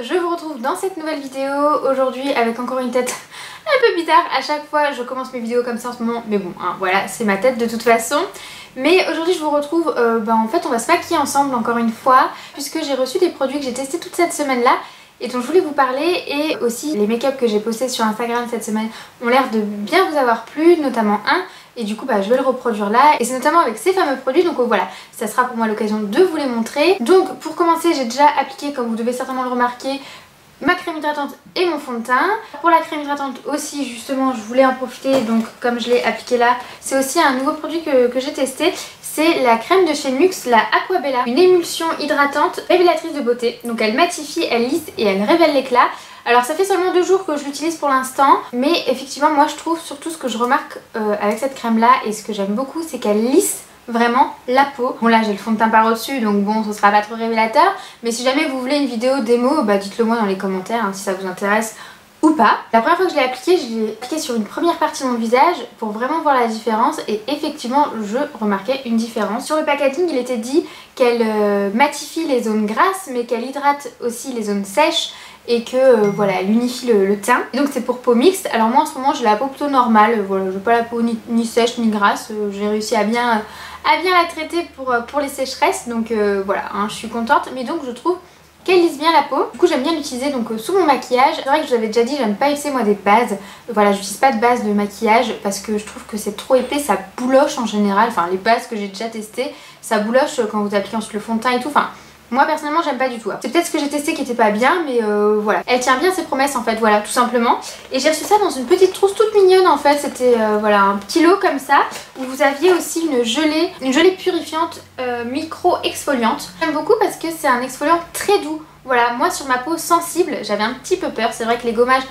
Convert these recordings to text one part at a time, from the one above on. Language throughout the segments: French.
je vous retrouve dans cette nouvelle vidéo aujourd'hui avec encore une tête un peu bizarre. À chaque fois je commence mes vidéos comme ça en ce moment, mais bon hein, voilà, c'est ma tête de toute façon. Mais aujourd'hui je vous retrouve, en fait on va se maquiller ensemble encore une fois, puisque j'ai reçu des produits que j'ai testés toute cette semaine là et dont je voulais vous parler. Et aussi les make-up que j'ai postés sur Instagram cette semaine ont l'air de bien vous avoir plu, notamment un. Et du coup je vais le reproduire là, et c'est notamment avec ces fameux produits, donc voilà, ça sera pour moi l'occasion de vous les montrer. Donc pour commencer, j'ai déjà appliqué, comme vous devez certainement le remarquer, ma crème hydratante et mon fond de teint. Pour la crème hydratante aussi, justement, je voulais en profiter, donc comme je l'ai appliqué là, c'est aussi un nouveau produit que j'ai testé. C'est la crème de chez NYX, la Aquabella, une émulsion hydratante révélatrice de beauté. Donc elle matifie, elle lisse et elle révèle l'éclat. Alors ça fait seulement 2 jours que je l'utilise pour l'instant, mais effectivement moi je trouve surtout ce que je remarque avec cette crème là et ce que j'aime beaucoup, c'est qu'elle lisse vraiment la peau. Bon là j'ai le fond de teint par au-dessus, donc bon ce sera pas trop révélateur, mais si jamais vous voulez une vidéo démo, dites-le moi dans les commentaires hein, si ça vous intéresse ou pas. La première fois que je l'ai appliqué sur une première partie de mon visage pour vraiment voir la différence, et effectivement je remarquais une différence. Sur le packaging il était dit qu'elle matifie les zones grasses mais qu'elle hydrate aussi les zones sèches et que voilà, elle unifie le teint. Et donc c'est pour peau mixte. Alors moi en ce moment j'ai la peau plutôt normale, voilà, je n'ai pas la peau ni sèche ni grasse, j'ai réussi à bien la traiter pour les sécheresses, donc voilà, hein, je suis contente. Mais donc je trouve qu'elle lisse bien la peau. Du coup j'aime bien l'utiliser donc sous mon maquillage. C'est vrai que je vous avais déjà dit, j'aime pas utiliser moi des bases. Voilà, j'utilise pas de base de maquillage parce que je trouve que c'est trop épais, ça bouloche en général. Enfin les bases que j'ai déjà testées, ça bouloche quand vous appliquez ensuite le fond de teint et tout. Enfin moi personnellement j'aime pas du tout. C'est peut-être ce que j'ai testé qui était pas bien, mais voilà. Elle tient bien ses promesses en fait, voilà, tout simplement. Et j'ai reçu ça dans une petite trousse toute mignonne en fait. C'était voilà, un petit lot comme ça, où vous aviez aussi une gelée purifiante micro exfoliante. J'aime beaucoup parce que c'est un exfoliant très doux. Voilà, moi sur ma peau sensible, j'avais un petit peu peur. C'est vrai que les gommages,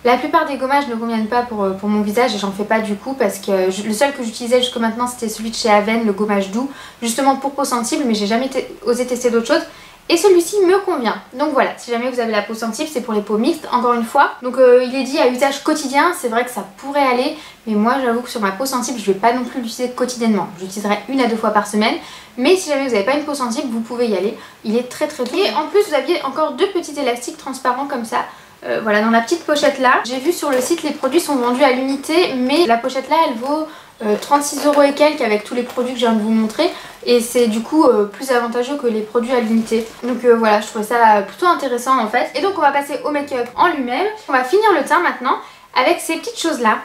la plupart des gommages ne conviennent pas pour mon visage, et j'en fais pas du coup parce que le seul que j'utilisais jusque maintenant c'était celui de chez Aven, le gommage doux, justement pour peau sensible, mais j'ai jamais osé tester d'autres choses. Et celui-ci me convient. Donc voilà, si jamais vous avez la peau sensible, c'est pour les peaux mixtes, encore une fois. Donc il est dit à usage quotidien, c'est vrai que ça pourrait aller, mais moi j'avoue que sur ma peau sensible, je vais pas non plus l'utiliser quotidiennement. J'utiliserai 1 à 2 fois par semaine, mais si jamais vous n'avez pas une peau sensible, vous pouvez y aller. Il est très très doux. Et en plus vous aviez encore 2 petits élastiques transparents comme ça. Voilà, dans la petite pochette là. J'ai vu sur le site, les produits sont vendus à l'unité, mais la pochette là elle vaut 36 € et quelques avec tous les produits que je viens de vous montrer, et c'est du coup plus avantageux que les produits à l'unité. Donc voilà, je trouvais ça plutôt intéressant en fait. Et donc on va passer au make-up en lui-même. On va finir le teint maintenant avec ces petites choses là.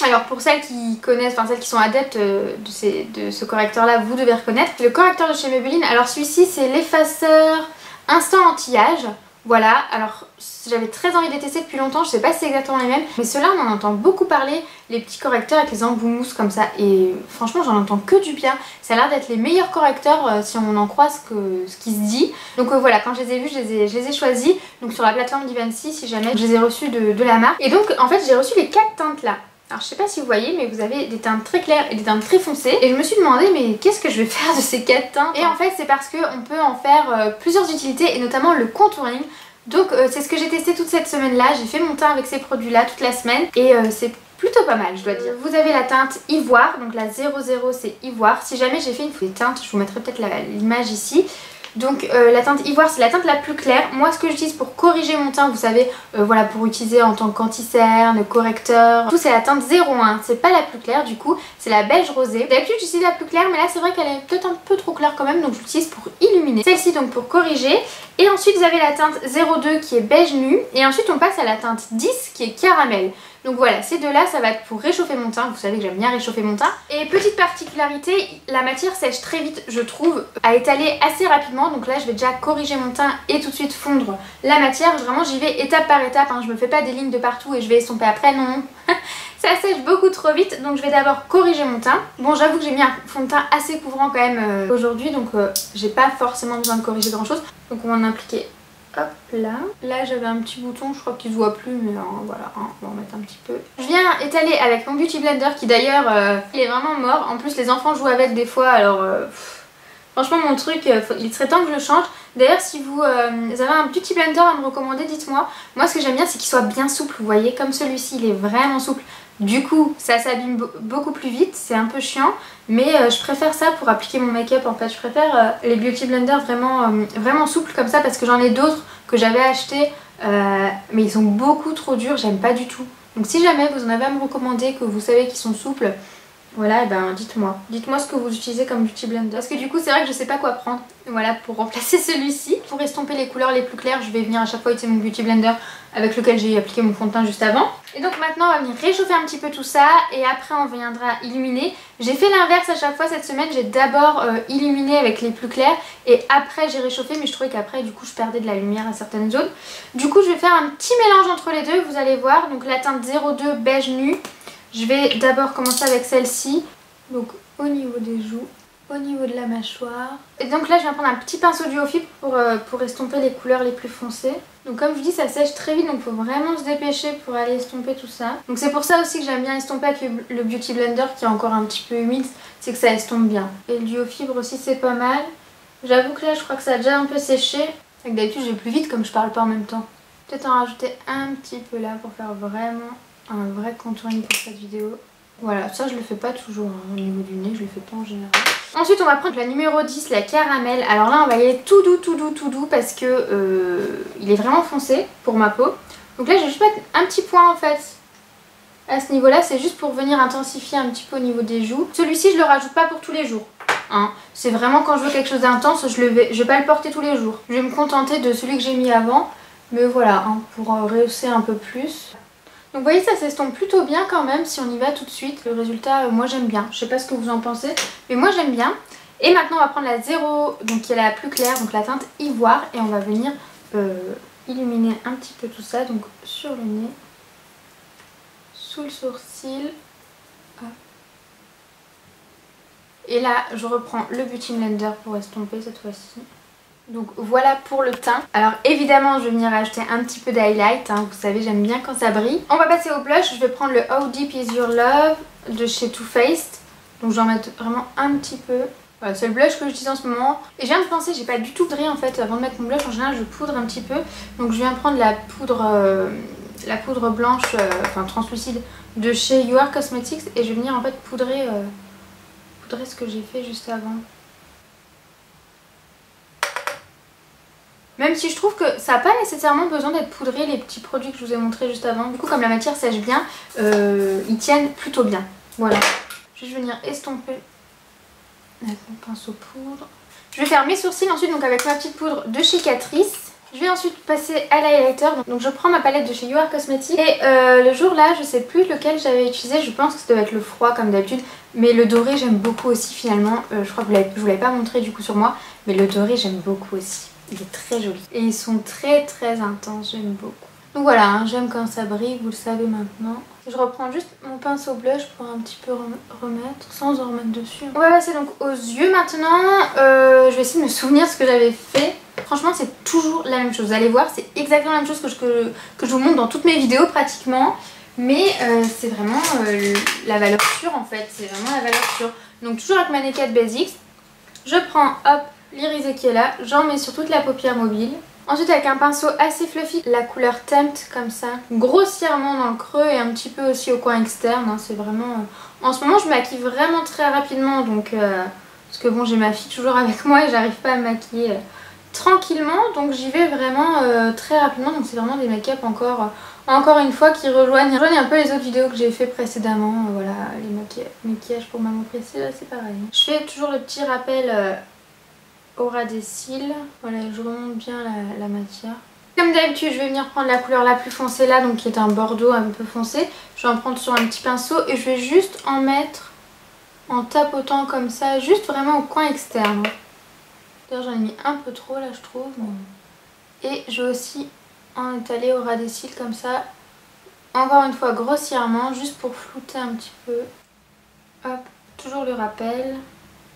Alors pour celles qui connaissent, enfin celles qui sont adeptes de ce correcteur là, vous devez reconnaître. Le correcteur de chez Maybelline, alors celui-ci c'est l'effaceur instant anti-âge. Voilà, alors j'avais très envie de les tester depuis longtemps, je sais pas si c'est exactement les mêmes, mais ceux-là on en entend beaucoup parler, les petits correcteurs avec les embouts mousse comme ça, et franchement j'en entends que du bien. Ça a l'air d'être les meilleurs correcteurs si on en croit ce qui se dit. Donc voilà, quand je les ai vus, je les ai choisis, donc sur la plateforme d'Ivancy si jamais, je les ai reçus de la marque. Et donc en fait j'ai reçu les 4 teintes là. Alors je sais pas si vous voyez, mais vous avez des teintes très claires et des teintes très foncées. Et je me suis demandé mais qu'est-ce que je vais faire de ces 4 teintes. Et en fait c'est parce qu'on peut en faire plusieurs utilités, et notamment le contouring. Donc c'est ce que j'ai testé toute cette semaine là. J'ai fait mon teint avec ces produits là toute la semaine, et c'est plutôt pas mal je dois dire. Vous avez la teinte ivoire, donc la 00 c'est ivoire. Si jamais j'ai fait une fois des teintes, je vous mettrai peut-être l'image ici. Donc la teinte ivoire c'est la teinte la plus claire. Moi ce que j'utilise pour corriger mon teint, vous savez, voilà, pour utiliser en tant qu'anti-cerne, correcteur, tout, c'est la teinte 01, c'est pas la plus claire du coup, c'est la beige rosée. D'habitude j'utilise la plus claire, mais là c'est vrai qu'elle est peut-être un peu trop claire quand même, donc je l'utilise pour illuminer. Celle-ci donc pour corriger. Et ensuite vous avez la teinte 02 qui est beige nu, et ensuite on passe à la teinte 10 qui est caramel. Donc voilà, ces deux là ça va être pour réchauffer mon teint, vous savez que j'aime bien réchauffer mon teint. Et petite particularité, la matière sèche très vite je trouve, à étaler assez rapidement. Donc là je vais déjà corriger mon teint et tout de suite fondre la matière. Vraiment j'y vais étape par étape, hein. Je me fais pas des lignes de partout et je vais estomper après, non. Ça sèche beaucoup trop vite, donc je vais d'abord corriger mon teint. Bon j'avoue que j'ai mis un fond de teint assez couvrant quand même aujourd'hui, donc j'ai pas forcément besoin de corriger grand chose. Donc on va en appliquer. Hop là. Là j'avais un petit bouton, je crois qu'il se voit plus, mais voilà, hein, on va en mettre un petit peu. Je viens étaler avec mon Beauty Blender qui d'ailleurs il est vraiment mort. En plus les enfants jouent avec des fois, alors franchement mon truc, il serait temps que je le change. D'ailleurs si vous avez un Beauty Blender à me recommander, dites-moi. Moi ce que j'aime bien c'est qu'il soit bien souple, vous voyez, comme celui-ci il est vraiment souple. Du coup ça s'abîme beaucoup plus vite, c'est un peu chiant, mais je préfère ça pour appliquer mon make-up en fait. Je préfère les Beauty Blender vraiment souples comme ça, parce que j'en ai d'autres que j'avais acheté, mais ils sont beaucoup trop durs, j'aime pas du tout. Donc si jamais vous en avez à me recommander, que vous savez qu'ils sont souples, voilà, et ben dites-moi. Dites-moi ce que vous utilisez comme Beauty Blender. Parce que du coup c'est vrai que je sais pas quoi prendre. Voilà, pour remplacer celui-ci. Pour estomper les couleurs les plus claires, je vais venir à chaque fois utiliser mon Beauty Blender avec lequel j'ai appliqué mon fond de teint juste avant. Et donc maintenant on va venir réchauffer un petit peu tout ça et après on viendra illuminer. J'ai fait l'inverse à chaque fois cette semaine, j'ai d'abord illuminé avec les plus clairs et après j'ai réchauffé, mais je trouvais qu'après du coup je perdais de la lumière à certaines zones. Du coup je vais faire un petit mélange entre les deux, vous allez voir. Donc la teinte 02 beige nu. Je vais d'abord commencer avec celle-ci, donc au niveau des joues, au niveau de la mâchoire. Et donc là je vais prendre un petit pinceau duo fibre pour estomper les couleurs les plus foncées. Donc comme je vous dis ça sèche très vite, donc il faut vraiment se dépêcher pour aller estomper tout ça. Donc c'est pour ça aussi que j'aime bien estomper avec le Beauty Blender qui est encore un petit peu humide, c'est que ça estompe bien. Et le duo fibre aussi c'est pas mal. J'avoue que là je crois que ça a déjà un peu séché. D'habitude je vais plus vite comme je parle pas en même temps. Peut-être en rajouter un petit peu là pour faire vraiment un vrai contouring pour cette vidéo. Voilà, ça je le fais pas toujours hein, au niveau du nez, je le fais pas en général. Ensuite on va prendre la numéro 10, la caramel. Alors là on va y aller tout doux parce que il est vraiment foncé pour ma peau. Donc là je vais juste mettre un petit point en fait à ce niveau là, c'est juste pour venir intensifier un petit peu au niveau des joues. Celui-ci je le rajoute pas pour tous les jours. Hein. C'est vraiment quand je veux quelque chose d'intense, je vais pas le porter tous les jours. Je vais me contenter de celui que j'ai mis avant. Mais voilà, hein, pour rehausser un peu plus. Donc vous voyez ça s'estompe plutôt bien quand même si on y va tout de suite. Le résultat moi j'aime bien, je sais pas ce que vous en pensez mais moi j'aime bien. Et maintenant on va prendre la 0 donc qui est la plus claire, donc la teinte ivoire. Et on va venir illuminer un petit peu tout ça, donc sur le nez, sous le sourcil. Hop. Et là je reprends le Beauty Blender pour estomper cette fois-ci. Donc voilà pour le teint. Alors évidemment je vais venir ajouter un petit peu d'highlight, hein. Vous savez j'aime bien quand ça brille. On va passer au blush, je vais prendre le How Deep Is Your Love de chez Too Faced. Donc je vais en mettre vraiment un petit peu. Voilà, c'est le blush que j'utilise en ce moment. Et je viens de penser, j'ai pas du tout poudré en fait avant de mettre mon blush. En général je poudre un petit peu. Donc je viens prendre la poudre blanche, enfin translucide de chez You Are Cosmetics. Et je vais venir en fait poudrer ce que j'ai fait juste avant. Même si je trouve que ça n'a pas nécessairement besoin d'être poudré, les petits produits que je vous ai montrés juste avant. Du coup comme la matière sèche bien, ils tiennent plutôt bien. Voilà. Je vais venir estomper avec mon pinceau poudre. Je vais faire mes sourcils ensuite donc avec ma petite poudre de chez Catrice. Je vais ensuite passer à l'highlighter. Donc je prends ma palette de chez You Are Cosmetics. Et le jour là, je sais plus lequel j'avais utilisé. Je pense que ça doit être le froid comme d'habitude. Mais le doré j'aime beaucoup aussi finalement. Je crois que je vous l'avais pas montré du coup sur moi. Mais le doré j'aime beaucoup aussi. Il est très joli. Et ils sont très intenses, j'aime beaucoup. Donc voilà, hein, j'aime quand ça brille, vous le savez maintenant. Je reprends juste mon pinceau blush pour un petit peu remettre, sans en remettre dessus. On va passer donc aux yeux maintenant. Je vais essayer de me souvenir ce que j'avais fait. Franchement c'est toujours la même chose, vous allez voir, c'est exactement la même chose que je vous montre dans toutes mes vidéos pratiquement. Mais c'est vraiment la valeur sûre en fait, c'est vraiment la valeur sûre. Donc toujours avec ma Naked Basics, je prends hop l'irisé qui est là, j'en mets sur toute la paupière mobile. Ensuite avec un pinceau assez fluffy, la couleur Tempt comme ça, grossièrement dans le creux et un petit peu aussi au coin externe, hein, c'est vraiment... En ce moment je me maquille vraiment très rapidement donc... Parce que bon j'ai ma fille toujours avec moi et j'arrive pas à me maquiller tranquillement, donc j'y vais vraiment très rapidement, donc c'est vraiment des make-up encore une fois qui rejoignent un peu les autres vidéos que j'ai fait précédemment. Voilà, les maquillages pour maman pressée, là c'est pareil. Je fais toujours le petit rappel au ras des cils. Voilà, je remonte bien la matière. Comme d'habitude, je vais venir prendre la couleur la plus foncée là, donc qui est un bordeaux un peu foncé. Je vais en prendre sur un petit pinceau et je vais juste en mettre en tapotant comme ça, juste vraiment au coin externe. D'ailleurs j'en ai mis un peu trop là je trouve. Et je vais aussi en étaler au ras des cils comme ça. Encore une fois grossièrement, juste pour flouter un petit peu. Hop, toujours le rappel.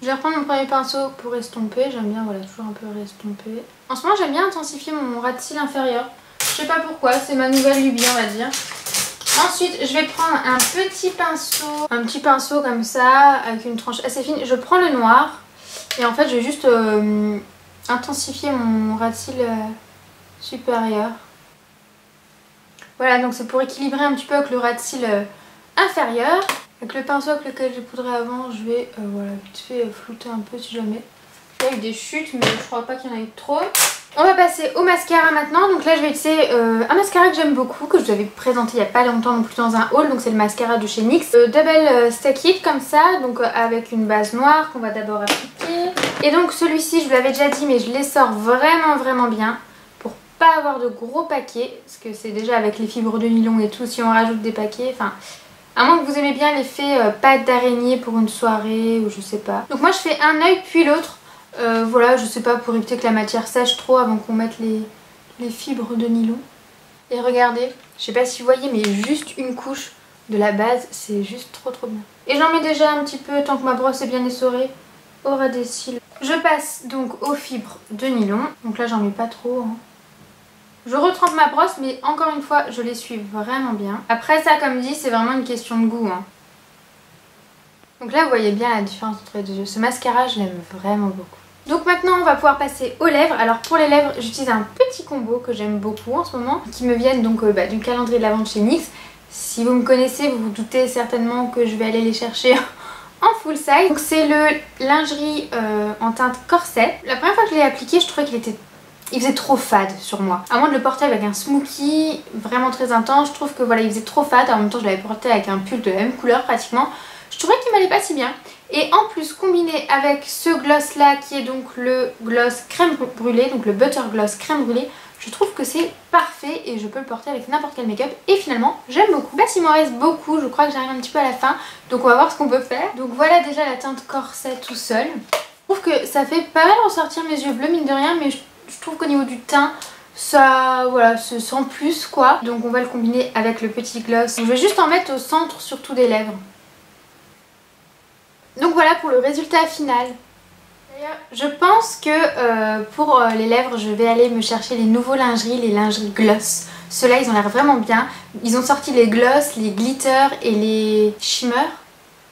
Je vais reprendre mon premier pinceau pour estomper, j'aime bien voilà toujours un peu restomper. En ce moment j'aime bien intensifier mon ras de cils inférieur. Je sais pas pourquoi, c'est ma nouvelle lubie on va dire. Ensuite je vais prendre un petit pinceau comme ça avec une tranche assez fine. Je prends le noir et en fait je vais juste intensifier mon ras de cils supérieur. Voilà, donc c'est pour équilibrer un petit peu avec le ras de cils inférieur. Avec le pinceau avec lequel j'ai poudré avant, je vais voilà, vite fait flouter un peu si jamais. Là il y a eu des chutes mais je crois pas qu'il y en a eu trop. On va passer au mascara maintenant. Donc là je vais utiliser un mascara que j'aime beaucoup, que je vous avais présenté il n'y a pas longtemps non plus dans un haul. Donc c'est le mascara de chez NYX, Double Stack It comme ça, donc avec une base noire qu'on va d'abord appliquer. Et donc celui-ci je vous l'avais déjà dit mais je l'essore vraiment bien pour pas avoir de gros paquets, parce que c'est déjà avec les fibres de nylon et tout, si on rajoute des paquets, enfin... À moins que vous aimez bien l'effet pâte d'araignée pour une soirée ou je sais pas. Donc moi je fais un œil puis l'autre. Voilà, je sais pas, pour éviter que la matière sèche trop avant qu'on mette les fibres de nylon. Et regardez, je sais pas si vous voyez mais juste une couche de la base, c'est juste trop bien. Et j'en mets déjà un petit peu tant que ma brosse est bien essorée au ras des cils. Je passe donc aux fibres de nylon. Donc là j'en mets pas trop hein. Je retrempe ma brosse mais encore une fois je l'essuie vraiment bien. Après ça comme dit c'est vraiment une question de goût hein. Donc là vous voyez bien la différence entre les deux. Ce mascara je l'aime vraiment beaucoup. Donc maintenant on va pouvoir passer aux lèvres. Alors pour les lèvres j'utilise un petit combo que j'aime beaucoup en ce moment, qui me viennent donc du calendrier de l'Avent de chez NYX. Si vous me connaissez vous vous doutez certainement que je vais aller les chercher en full size. Donc c'est le lingerie en teinte corset. La première fois que je l'ai appliqué je trouvais il faisait trop fade sur moi. À moins de le porter avec un smokey vraiment très intense, je trouve que voilà il faisait trop fade. En même temps je l'avais porté avec un pull de la même couleur pratiquement. Je trouvais qu'il m'allait pas si bien. Et en plus combiné avec ce gloss là qui est donc le gloss crème brûlée, donc le butter gloss crème brûlée, je trouve que c'est parfait et je peux le porter avec n'importe quel make-up et finalement j'aime beaucoup. Là s'il m'en reste beaucoup, je crois que j'arrive un petit peu à la fin, donc on va voir ce qu'on peut faire. Donc voilà déjà la teinte corset tout seul. Je trouve que ça fait pas mal ressortir mes yeux bleus mine de rien, mais je trouve qu'au niveau du teint ça voilà se sent plus quoi. Donc on va le combiner avec le petit gloss. Je vais juste en mettre au centre surtout des lèvres. Donc voilà pour le résultat final. Je pense que pour les lèvres je vais aller me chercher les nouveaux lingeries, les lingeries gloss. Ceux-là ils ont l'air vraiment bien. Ils ont sorti les gloss, les glitter et les shimmer.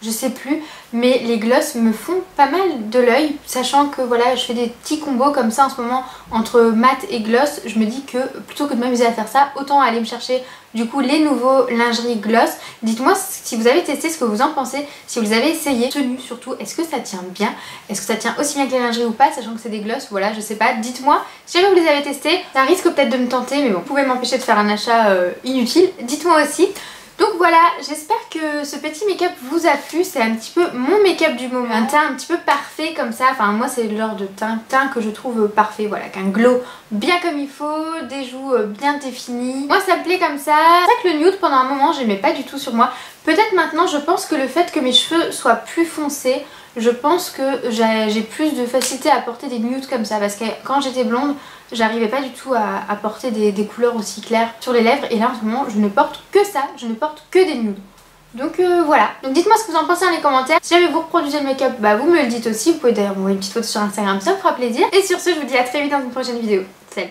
Je sais plus, mais les gloss me font pas mal de l'œil, sachant que voilà je fais des petits combos comme ça en ce moment entre mat et gloss. Je me dis que plutôt que de m'amuser à faire ça, autant aller me chercher du coup les nouveaux lingeries gloss. Dites-moi si vous avez testé, ce que vous en pensez, si vous les avez essayé, tenue surtout, est-ce que ça tient bien, est-ce que ça tient aussi bien que les lingeries ou pas, sachant que c'est des gloss, voilà je sais pas. Dites-moi si jamais vous les avez testés, ça risque peut-être de me tenter mais bon, vous pouvez m'empêcher de faire un achat inutile, dites-moi aussi. Donc voilà, j'espère que ce petit make-up vous a plu, c'est un petit peu mon make-up du moment. Un teint un petit peu parfait comme ça, enfin moi c'est le genre de teint que je trouve parfait, voilà, qu'un glow bien comme il faut, des joues bien définies. Moi ça me plaît comme ça. C'est vrai que le nude pendant un moment j'aimais pas du tout sur moi. Peut-être maintenant je pense que le fait que mes cheveux soient plus foncés, je pense que j'ai plus de facilité à porter des nudes comme ça, parce que quand j'étais blonde j'arrivais pas du tout à porter des couleurs aussi claires sur les lèvres, et là en ce moment je ne porte que ça, je ne porte que des nudes. Donc voilà, donc dites-moi ce que vous en pensez dans les commentaires. Si jamais vous reproduisez le make-up, bah vous me le dites aussi, vous pouvez d'ailleurs m'envoyer une petite photo sur Instagram, ça me fera plaisir. Et sur ce je vous dis à très vite dans une prochaine vidéo. Salut.